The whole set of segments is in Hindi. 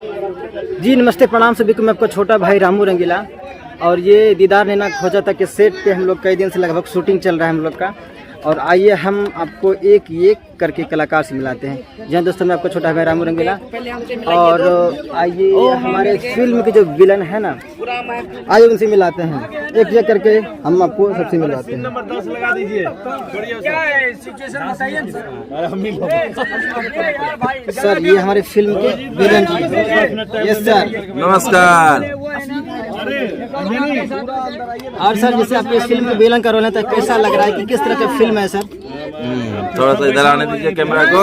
जी नमस्ते प्रणाम सभी को। मैं आपका छोटा भाई रामू रंगीला और ये दीदार नैना खोजा था के सेट पे हम लोग कई दिन से लगभग शूटिंग चल रहा है हम लोग का। और आइए हम आपको एक करके कलाकार से मिलाते हैं। जी हाँ दोस्तों, मैं आपका छोटा भाई रामू रंगीला और आइए हमारे फिल्म के जो विलन है ना, आइए उनसे मिलाते हैं एक करके। हम आपको सबसे मिलाते हैं। नंबर 10 लगा दीजिए। सर ये हमारे फिल्म के विलन जी। यस सर, नमस्कार। और सर जैसे आप इस फिल्म के विलन का रोल है तो कैसा लग रहा है कि किस तरह का फिल्म है सर? थोड़ा सा इधर आने दीजिए कैमरा को।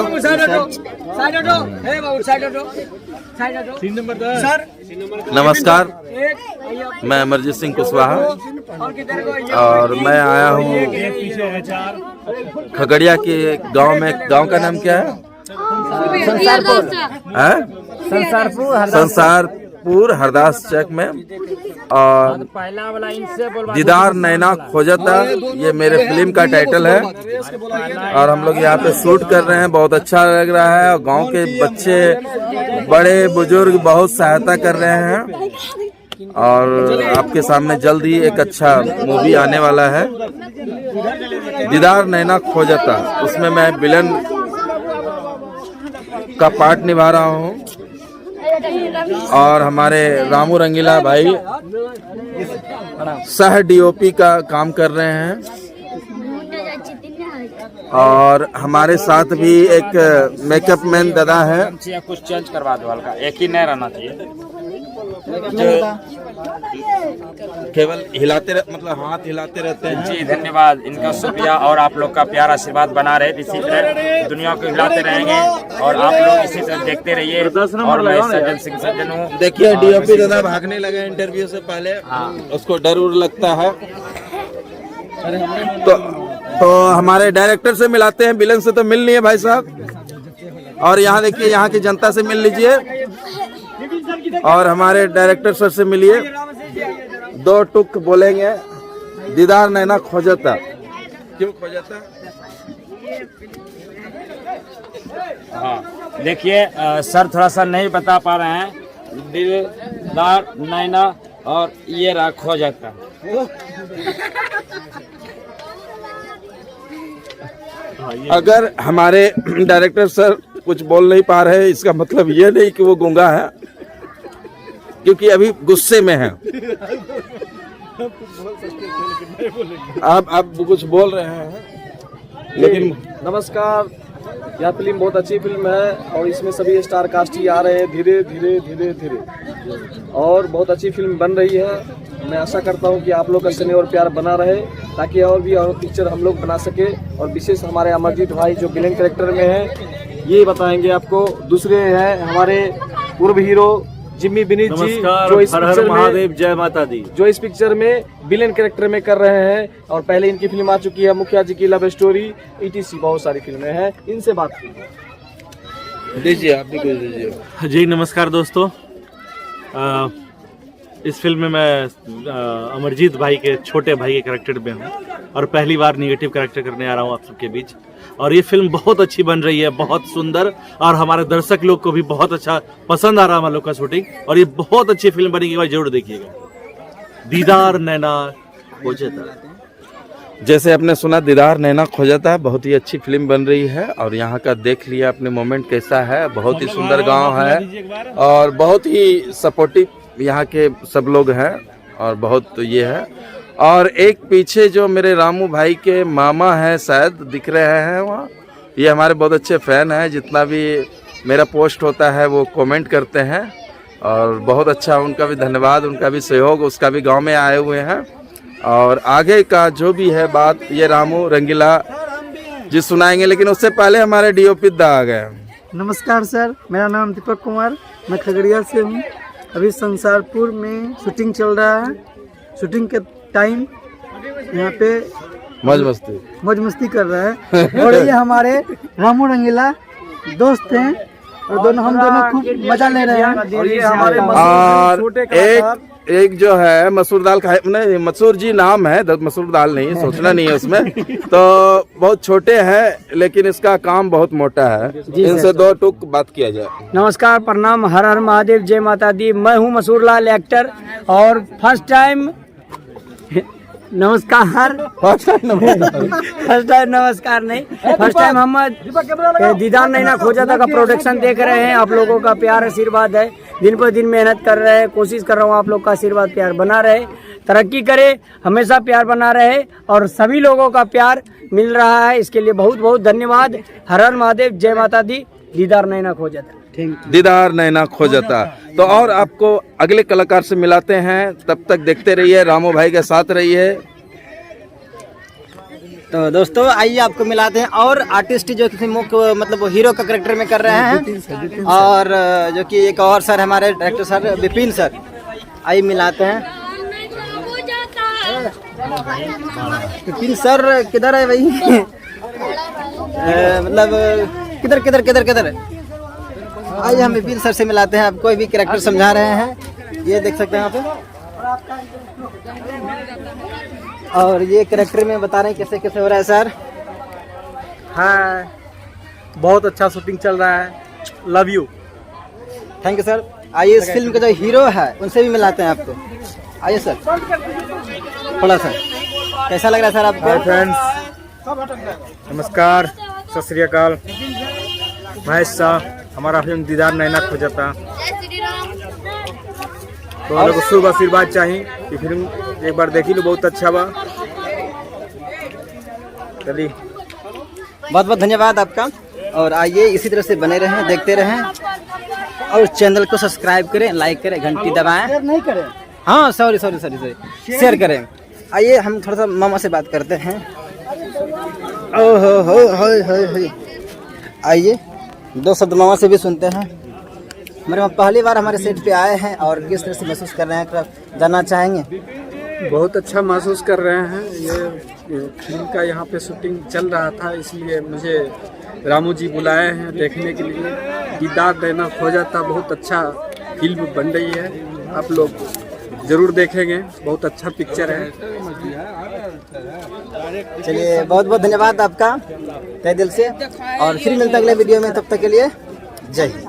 नमस्कार, मैं अमरजीत सिंह कुशवाहा और मैं आया हूँ खगड़िया के गांव का नाम क्या है? संसारपुर हरदास चक में। और दीदार नैना खोजता ये मेरे फिल्म का टाइटल है और हम लोग यहाँ पे शूट कर रहे हैं। बहुत अच्छा लग रहा है और गांव के बच्चे बड़े बुजुर्ग बहुत सहायता कर रहे हैं। और आपके सामने जल्द ही एक अच्छा मूवी आने वाला है, दीदार नैना खोजता। उसमें मैं विलन का पार्ट निभा रहा हूँ और हमारे रामू रंगीला भाई सह डीओपी का काम कर रहे हैं। और हमारे साथ भी एक मेकअप मैन दादा है। कुछ चेंज करवा दो हल्का, एक ही नहीं रहना चाहिए। केवल हिलाते मतलब हाथ हिलाते रहते हैं। जी धन्यवाद, इनका शुक्रिया और आप लोग का प्यार आशीर्वाद बना रहे। इसी तरह दुनिया को हिलाते रहेंगे और आप लोग इसी तरह देखते रहिए। और मैं सज्जन सिंह सज्जन हूँ। देखिए डीओपी दादा भागने लगे इंटरव्यू से पहले। उसको डर उर लगता है। तो हमारे डायरेक्टर से मिलाते हैं, विलन से तो मिल नहीं है भाई साहब। और यहाँ देखिए, यहाँ की जनता से मिल लीजिए और हमारे डायरेक्टर सर से मिलिए। दो टुक बोलेंगे, दीदार नैना खोजता। क्यों खोजता? हाँ देखिए सर थोड़ा सा नहीं बता पा रहे हैं। दीदार नैना और ये रहा खोजता। अगर हमारे डायरेक्टर सर कुछ बोल नहीं पा रहे, इसका मतलब ये नहीं कि वो गूंगा है, क्योंकि अभी गुस्से में है। आप कुछ बोल रहे हैं लेकिन। नमस्कार, यह फिल्म बहुत अच्छी फिल्म है और इसमें सभी स्टार कास्ट ही आ रहे हैं धीरे धीरे धीरे धीरे और बहुत अच्छी फिल्म बन रही है। मैं आशा करता हूं कि आप लोग का स्नेह और प्यार बना रहे ताकि और भी और पिक्चर हम लोग बना सके। और विशेष हमारे अमरजीत भाई जो विलेन कैरेक्टर में है ये बताएंगे आपको। दूसरे हैं हमारे पूर्व हीरो जिम्मी विनीत जी जो इस पिक्चर महादेव जय माता दी जो इस पिक्चर में विलेन कैरेक्टर में कर रहे हैं। और पहले इनकी फिल्म आ चुकी है मुखिया जी की लव स्टोरी, ETC बहुत सारी फिल्में हैं। इनसे बात दीजिए, आप भी कुछ दीजिए। जी नमस्कार दोस्तों, इस फिल्म में मैं अमरजीत भाई के छोटे भाई के कैरेक्टर में हूँ और पहली बार निगेटिव कैरेक्टर करने आ रहा हूँ आप सबके बीच। और ये फिल्म बहुत अच्छी बन रही है, बहुत सुंदर, और हमारे दर्शक लोग को भी बहुत अच्छा पसंद आ रहा है हम लोग का शूटिंग। और ये बहुत अच्छी फिल्म बनेगी, भाई जरूर देखिएगा। दीदार नैना खोजता। जैसे आपने सुना, दीदार नैना खोजता है, बहुत ही अच्छी फिल्म बन रही है। और यहाँ का देख लिया अपने मोमेंट कैसा है। बहुत ही सुंदर गांव है और बहुत ही सपोर्टिव यहाँ के सब लोग हैं और बहुत ये है। और एक पीछे जो मेरे रामू भाई के मामा हैं, शायद दिख रहे हैं वहाँ, ये हमारे बहुत अच्छे फैन हैं। जितना भी मेरा पोस्ट होता है वो कमेंट करते हैं और बहुत अच्छा, उनका भी धन्यवाद, उनका भी सहयोग। उसका भी गांव में आए हुए हैं। और आगे का जो भी है बात ये रामू रंगीला जी सुनाएंगे, लेकिन उससे पहले हमारे डीओपी दा आ गए। नमस्कार सर, मेरा नाम दीपक कुमार, मैं खगड़िया से हूँ। अभी संसारपुर में शूटिंग चल रहा है। शूटिंग के टाइम यहाँ पे मौज मस्ती कर रहा है। और ये हमारे रामू रंगीला दोस्त हैं और हम दोनों खूब मजा ले रहे हैं। और ये हमारे और एक जो है मसूर दाल का नहीं, मसूर जी नाम है, मसूर दाल नहीं, सोचना नहीं है उसमें। तो बहुत छोटे हैं लेकिन इसका काम बहुत मोटा है। इनसे दो टुक बात किया जाए। नमस्कार, प्रणाम, हर हर महादेव, जय माता दी। मैं हूं मसूर लाल एक्टर और फर्स्ट टाइम नमस्कार हम दीदार नैना खोजता का प्रोडक्शन देख रहे हैं। आप लोगों का प्यार आशीर्वाद है, दिन पर दिन मेहनत कर रहे हैं, कोशिश कर रहा हूँ आप लोग का आशीर्वाद प्यार बना रहे, तरक्की करे, हमेशा प्यार बना रहे और सभी लोगों का प्यार मिल रहा है, इसके लिए बहुत बहुत धन्यवाद। हर हर महादेव, जय माता दी। दीदार नैना खोजता। दीदार नैना खोजता। तो और आपको अगले कलाकार से मिलाते हैं, तब तक देखते रहिए, रामू भाई के साथ रहिए। तो दोस्तों आइए आपको मिलाते हैं और आर्टिस्ट जो किसी मुख्य मतलब वो हीरो का करेक्टर में कर रहे हैं, और जो कि एक और सर हमारे डायरेक्टर सर विपिन सर, आइए मिलाते हैं। विपिन सर किधर है भाई? मतलब किधर किधर किधर किधर? आइए हम विपिन सर से मिलाते हैं, आप कोई भी कैरेक्टर समझा रहे हैं, ये देख सकते हैं आप। और ये कैरेक्टर में बता रहे हैं कैसे कैसे हो रहा है सर। हाँ, बहुत अच्छा शूटिंग चल रहा है, love you. Thank you sir. आइए इस फिल्म के जो हीरो है उनसे भी मिलाते हैं आपको। आइए सर, थोड़ा सा कैसा लग रहा है सर आपको? हाय फ्रेंड्स, नमस्कार, सत श्री अकाल। महेश शाह, हमारा फिल्म दीदार नैना खोजता। तो हम लोग को शुभ आशीर्वाद चाहिए कि फिल्म एक बार देखी लो, बहुत अच्छा बा। चलिए, बहुत बहुत धन्यवाद आपका। और आइए इसी तरह से बने रहें, देखते रहें और चैनल को सब्सक्राइब करें, लाइक करें, घंटी दबाएं। नहीं करें, हाँ sorry sorry sorry sorry, share करें। आइए हम थोड़ा सा मामा से बात करते हैं। ओहो हो, आइए दो शब्द मामा से भी सुनते हैं। मेरे मामा पहली बार हमारे सेट पे आए हैं और किस तरह से महसूस कर रहे हैं, जानना चाहेंगे? बहुत अच्छा महसूस कर रहे हैं। ये फिल्म का यहाँ पे शूटिंग चल रहा था, इसलिए मुझे रामू जी बुलाए हैं देखने के लिए। दीदार नैना खोजता बहुत अच्छा फिल्म बन रही है, आप लोग जरूर देखेंगे, बहुत अच्छा पिक्चर है। चलिए बहुत बहुत धन्यवाद आपका तहे दिल से, और फिर मिलते अगले वीडियो में, तब तक के लिए जय हिंद।